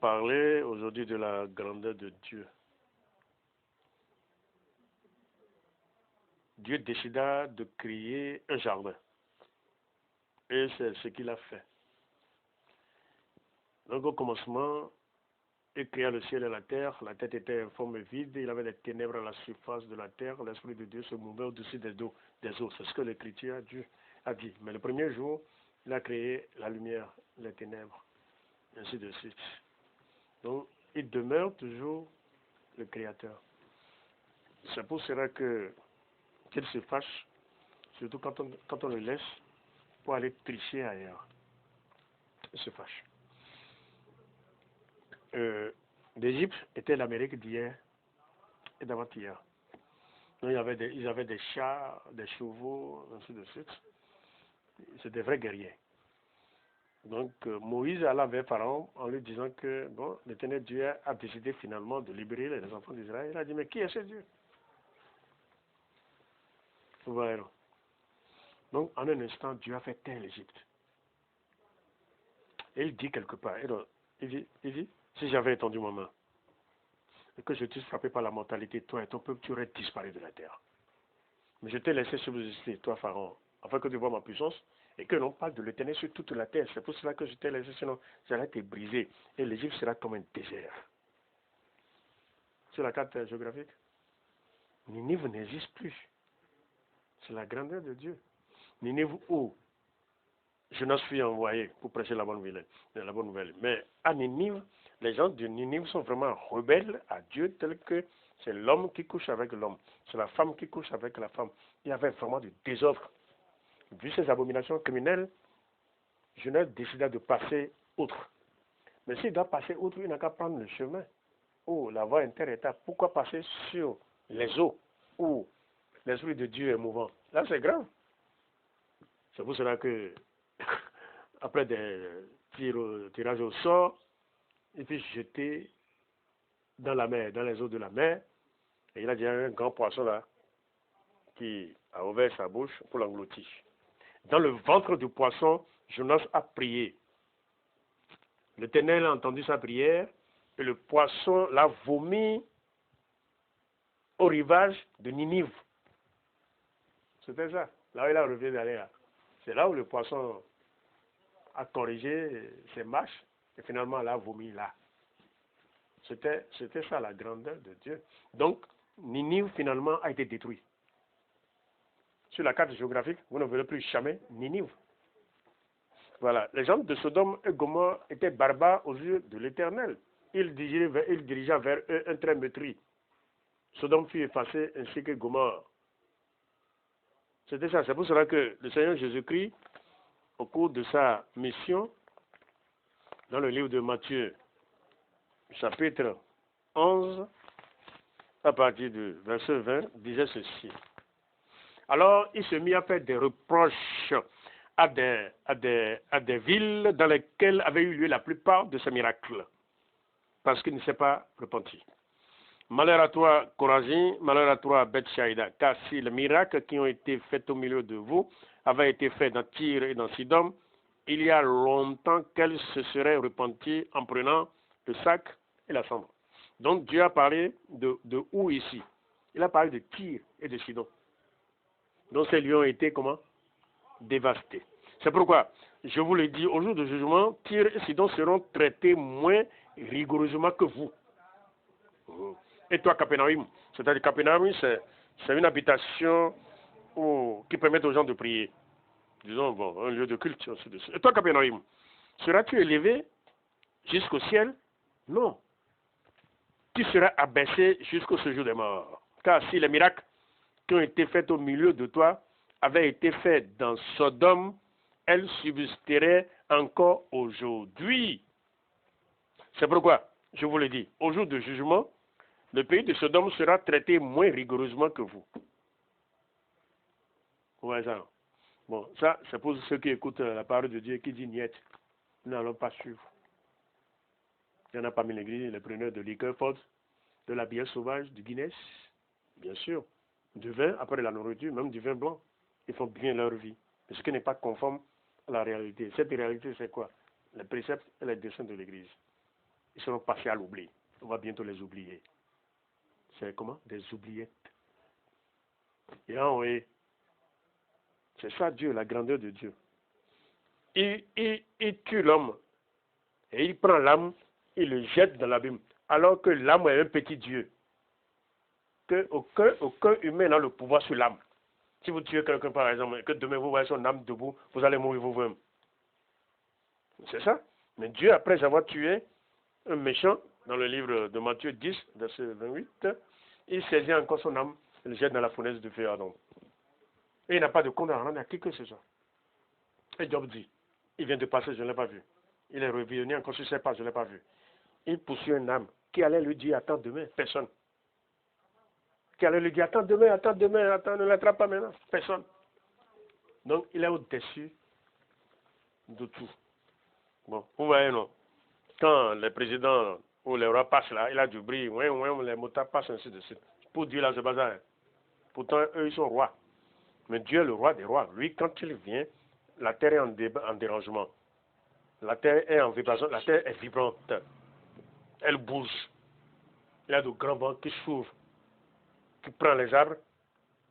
parler aujourd'hui de la grandeur de Dieu. Dieu décida de créer un jardin. Et c'est ce qu'il a fait. Donc au commencement, il créa le ciel et la terre était en forme vide, il avait des ténèbres à la surface de la terre, l'Esprit de Dieu se mouvait au-dessus des eaux. C'est ce que l'Écriture a dit. Mais le premier jour, il a créé la lumière, les ténèbres, ainsi de suite. Donc, il demeure toujours le Créateur. C'est pour cela qu'il se fâche, surtout quand on le laisse pour aller tricher ailleurs. Il se fâche. L'Égypte était l'Amérique d'hier et d'avant-hier. Donc, ils avaient des chats, des chevaux, ainsi de suite. C'est des vrais guerriers. Donc Moïse alla vers Pharaon en lui disant que bon, l'Éternel Dieu a décidé finalement de libérer les enfants d'Israël. Il a dit, mais qui est ce Dieu? Voilà. Donc en un instant, Dieu a fait taire l'Égypte. Et il dit quelque part, il dit, si j'avais étendu ma main et que je t'eusse frappé par la mortalité, toi et ton peuple, tu aurais disparu de la terre. Mais je t'ai laissé subsister, toi Pharaon, afin que tu vois ma puissance et que l'on parle de l'Éternel sur toute la terre. C'est pour cela que je t'ai laissé, sinon j'allais te briser. Et l'Égypte sera comme un désert. Sur la carte géographique, Ninive n'existe plus. C'est la grandeur de Dieu. Ninive où Jonas fut envoyé pour prêcher la bonne nouvelle. Mais à Ninive, les gens de Ninive sont vraiment rebelles à Dieu, tel que c'est l'homme qui couche avec l'homme, c'est la femme qui couche avec la femme. Il y avait vraiment du désordre. Vu ces abominations criminelles, Jonas décida de passer outre. Mais s'il doit passer outre, il n'a qu'à prendre le chemin. Oh, la voie interétat. Pourquoi passer sur les eaux où l'Esprit de Dieu est mouvant? Là, c'est grave. C'est pour cela que, après des tirages au sort, il fut jeté dans la mer, dans les eaux de la mer. Et il a dit un grand poisson là, qui a ouvert sa bouche pour l'engloutir. Dans le ventre du poisson, Jonas a prié. L'Éternel a entendu sa prière et le poisson l'a vomi au rivage de Ninive. C'était ça. Là où il a relevé d'aller là. C'est là où le poisson a corrigé ses marches et finalement l'a vomi là. C'était ça la grandeur de Dieu. Donc, Ninive finalement a été détruit. Sur la carte géographique, vous ne verrez plus jamais Ninive. Voilà. Les gens de Sodome et Gomorrhe étaient barbares aux yeux de l'Éternel. Il dirigea vers eux un trait meurtrier. Sodome fut effacé ainsi que Gomorrhe. C'était ça. C'est pour cela que le Seigneur Jésus-Christ, au cours de sa mission, dans le livre de Matthieu, chapitre 11, à partir du verset 20, disait ceci. Alors, il se mit à faire des reproches à des villes dans lesquelles avaient eu lieu la plupart de ces miracles, parce qu'il ne s'est pas repenti. Malheur à toi, Chorazin, malheur à toi, Bethsaïda, car si les miracles qui ont été faits au milieu de vous avaient été faits dans Tyr et dans Sidon, il y a longtemps qu'elles se seraient repenties en prenant le sac et la cendre. Donc Dieu a parlé de où ici? Il a parlé de Tyr et de Sidon. Donc ces lieux ont été comment? Dévastés. C'est pourquoi, je vous le dis, au jour du jugement, Tyr et Sidon seront traités moins rigoureusement que vous. Et toi, Capernaum, c'est-à-dire Capernaum, c'est une habitation qui permet aux gens de prier. Disons, bon, un lieu de culte. Et toi, Capernaum, seras-tu élevé jusqu'au ciel? Non. Tu seras abaissé jusqu'au séjour des morts. Car si les miracles qui ont été faits au milieu de toi avaient été faits dans Sodome, elles subsisteraient encore aujourd'hui. C'est pourquoi, je vous le dis, au jour du jugement, le pays de Sodome sera traité moins rigoureusement que vous. Ouais, ça. Bon, ça, c'est pour ceux qui écoutent la parole de Dieu qui dit niet. Nous n'allons pas suivre. Il y en a parmi l'église, les preneurs de liqueur forte, de la bière sauvage, du Guinness, bien sûr, du vin, après la nourriture, même du vin blanc. Ils font bien leur vie. Mais ce qui n'est pas conforme à la réalité. Cette réalité, c'est quoi? Les préceptes et les desseins de l'église. ils seront passés à l'oubli. On va bientôt les oublier. C'est comment? Des oubliettes. Et là, oui, c'est ça Dieu, la grandeur de Dieu. Il tue l'homme et il prend l'âme, il le jette dans l'abîme. Alors que l'âme est un petit Dieu. Que aucun humain n'a le pouvoir sur l'âme. Si vous tuez quelqu'un par exemple, et que demain vous voyez son âme debout, vous allez mourir vous-même. C'est ça. Mais Dieu, après avoir tué un méchant, dans le livre de Matthieu 10, verset 28, il saisit encore son âme et le jette dans la fournaise de feu ardent. Et il n'a pas de compte à rendre à qui que ce soit. Et Job dit, il vient de passer, je ne l'ai pas vu. Il est revenu encore sur ses pas, je ne l'ai pas vu. Il poursuit un âme qui allait lui dire, attends demain, personne. Qui allait lui dire, attends demain, ne l'attrape pas maintenant, personne. Donc il est au-dessus de tout. Bon, vous voyez, non? Quand les présidents ou les rois passent là, il a du bruit, les motards passent ainsi de suite. Pour Dieu, là, c'est pas ça. Pourtant, eux, ils sont rois. Mais Dieu est le roi des rois. Lui, quand il vient, la terre est en dérangement. La terre est en vibration, la terre est vibrante. Elle bouge. Il y a de grands vents qui s'ouvrent, qui prennent les arbres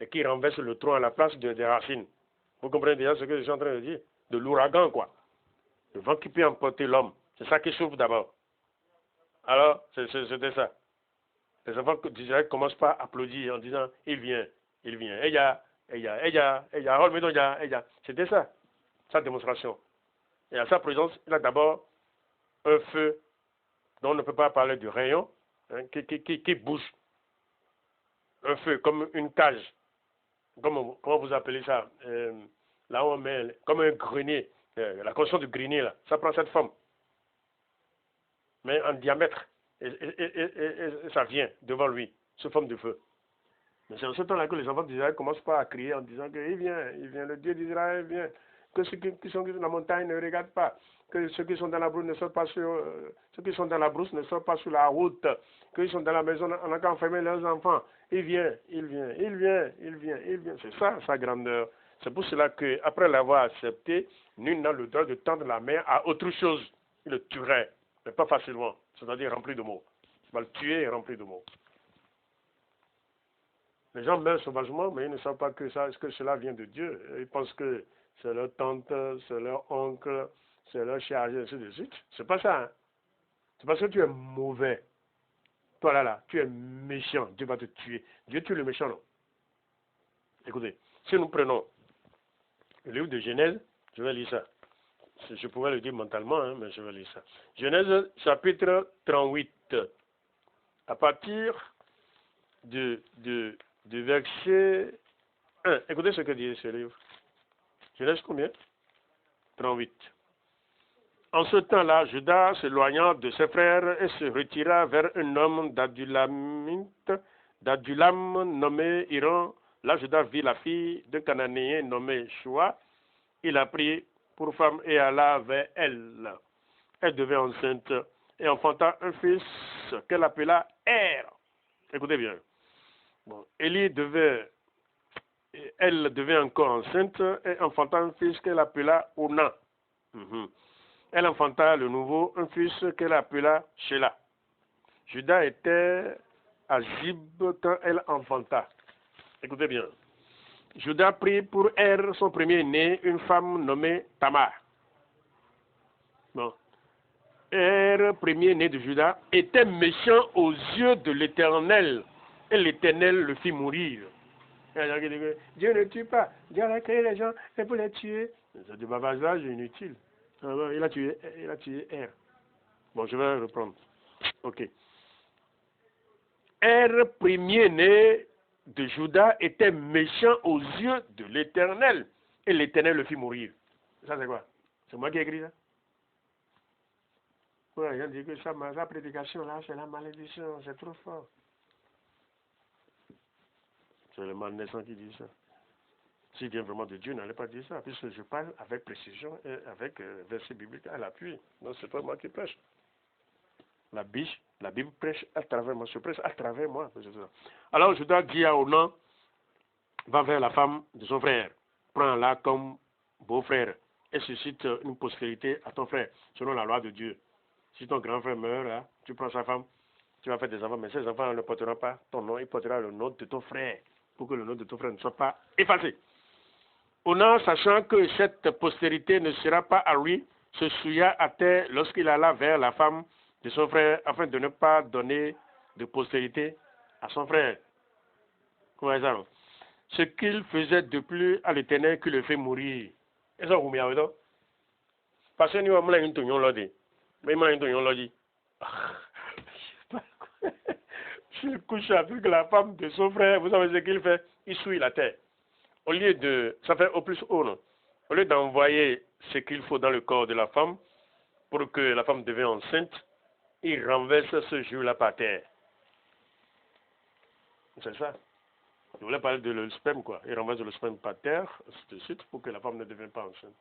et qui renversent le tronc à la place des racines. Vous comprenez déjà ce que je suis en train de dire? De l'ouragan, quoi. Le vent qui peut emporter l'homme. C'est ça qui souffre d'abord. Alors, c'était ça. Les enfants d'Israël commencent pas à applaudir en disant, il vient. C'était ça, sa démonstration. Et à sa présence, il a d'abord un feu dont on ne peut pas parler de rayon, hein, qui bouge. Un feu comme une cage. Comment vous appelez ça? Là où on met, comme un grenier. La construction du grenier, là, ça prend cette forme. Mais en diamètre. Et ça vient devant lui, sous forme de feu. Mais c'est en ce temps-là que les enfants d'Israël commencent pas à crier en disant qu'il vient, le Dieu d'Israël vient. Que ceux qui sont sur la montagne ne regardent pas. Que ceux qui sont dans la brousse ne sortent pas sur la route. Que ils sont dans la maison en train d'enfermer leurs enfants. Il vient. C'est ça, sa grandeur. C'est pour cela qu'après l'avoir accepté, nul n'a le droit de tendre la main à autre chose. Il le tuerait, mais pas facilement. C'est-à-dire rempli de mots. Il va le tuer et rempli de mots. Les gens meurent sauvagement, mais ils ne savent pas que cela vient de Dieu. Ils pensent que c'est leur tante, c'est leur oncle, c'est leur chargé, ainsi de suite. C'est pas ça. Hein. C'est parce que tu es mauvais. Toi là, tu es méchant. Dieu va te tuer. Dieu tue le méchant, non? Écoutez, si nous prenons le livre de Genèse, je vais lire ça. Je pouvais le dire mentalement, hein, mais je vais lire ça. Genèse chapitre 38. À partir du verset 1. Écoutez ce que dit ce livre. Genèse combien? 38. En ce temps-là, Judas s'éloigna de ses frères et se retira vers un homme d'Adulam nommé Hiram. Là, Judas vit la fille d'un Cananéen nommé Shua. Il la prit pour femme et alla vers elle. Elle devint enceinte et enfanta un fils qu'elle appela Er. Écoutez bien. Bon, elle devint encore enceinte et enfanta un fils qu'elle appela Onan. Elle enfanta le nouveau un fils qu'elle appela Shelah. Judas était à Zib quand elle enfanta. Écoutez bien. Judas prit pour son premier-né une femme nommée Tamar. Bon. Premier-né de Judas, était méchant aux yeux de l'Éternel. Et l'Éternel le fit mourir. Dieu ne tue pas. Dieu a créé les gens et pour les tuer. C'est du bavardage inutile. Alors, il a tué Er. Bon, je vais reprendre. Ok. Premier-né de Judas était méchant aux yeux de l'Éternel. Et l'Éternel le fit mourir. Ça, c'est quoi? C'est moi qui ai écrit ça? Ouais, il dit que sa prédication là, c'est la malédiction, c'est trop fort. C'est le mal naissant qui dit ça. S'il vient vraiment de Dieu, n'allez pas dire ça, puisque je parle avec précision et avec verset biblique à l'appui. Non, c'est pas moi qui prêche. La Bible prêche à travers moi, je prêche à travers moi. Alors je dois dire à Onan, va vers la femme de son frère, prends-la comme beau-frère et suscite une postérité à ton frère, selon la loi de Dieu. Si ton grand frère meurt, là, tu prends sa femme, tu vas faire des enfants, mais ces enfants ne porteront pas ton nom, ils porteront le nom de ton frère, pour que le nom de ton frère ne soit pas effacé. Onan, sachant que cette postérité ne sera pas à lui, se souilla à terre lorsqu'il alla vers la femme de son frère, afin de ne pas donner de postérité à son frère. Comment ça? Ce qu'il faisait de plus à l'Éternel qui le fait mourir. Et ça, vous m'avez dit? Parce que nous avons une tunion là, mais il une tunion là dit. S'il couche avec la femme de son frère, vous savez ce qu'il fait? Il souille la terre. Au lieu de, ça fait au plus haut, non? Au lieu d'envoyer ce qu'il faut dans le corps de la femme pour que la femme devienne enceinte, il renverse ce jour-là par terre. C'est ça. Je voulais parler de le sperme, quoi. Il renverse le sperme par terre, ainsi de suite, pour que la femme ne devienne pas enceinte.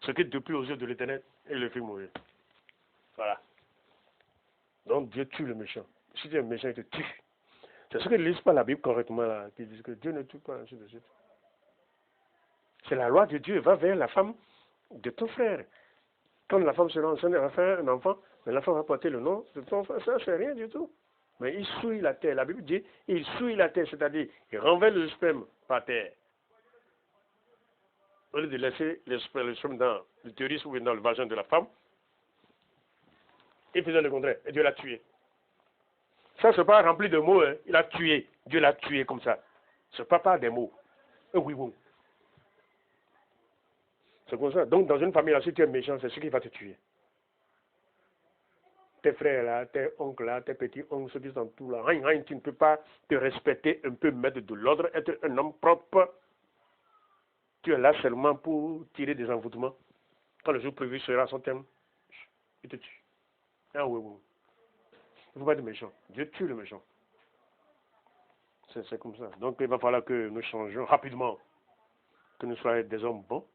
Ce qui, depuis aux yeux de l'Éternel, il le fait mourir. Voilà. Donc Dieu tue le méchant. Si tu es méchant, il te tue. C'est ce qu'ils ne lisent pas la Bible correctement, là, qui disent que Dieu ne tue pas, ainsi de suite. C'est la loi de Dieu. Va vers la femme de ton frère. Quand la femme sera enceinte, elle va faire un enfant, mais l'enfant va porter le nom de ton frère. Ça, c'est rien du tout. Mais il souille la terre. La Bible dit, il souille la terre, c'est-à-dire, il renverse le sperme par terre. Au lieu de laisser le sperme dans l'utérus ou dans le vagin de la femme, il faisait le contraire. Et Dieu l'a tué. Ça, c'est pas rempli de mots. Hein. Il a tué. Dieu l'a tué comme ça. C'est pas des mots. Oui, bon. C'est comme ça. Donc, dans une famille, là, si tu es méchant, c'est ce qui va te tuer. Tes frères là, tes oncles là, tes petits oncles, ceux qui sont tout là, tu ne peux pas te respecter un peu, mettre de l'ordre, être un homme propre. Tu es là seulement pour tirer des envoûtements. Quand le jour prévu sera son thème, il te tue. Ah oui, oui. Il ne faut pas être méchant. Dieu tue le méchant. C'est comme ça. Donc il va falloir que nous changions rapidement, que nous soyons des hommes bons.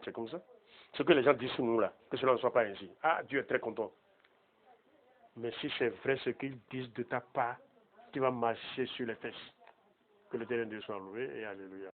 C'est comme ça. Ce que les gens disent sur nous là, que cela ne soit pas ainsi. Ah, Dieu est très content. Mais si c'est vrai ce qu'ils disent de ta part, tu vas marcher sur les fesses. Que l'Éternel Dieu soit loué et alléluia.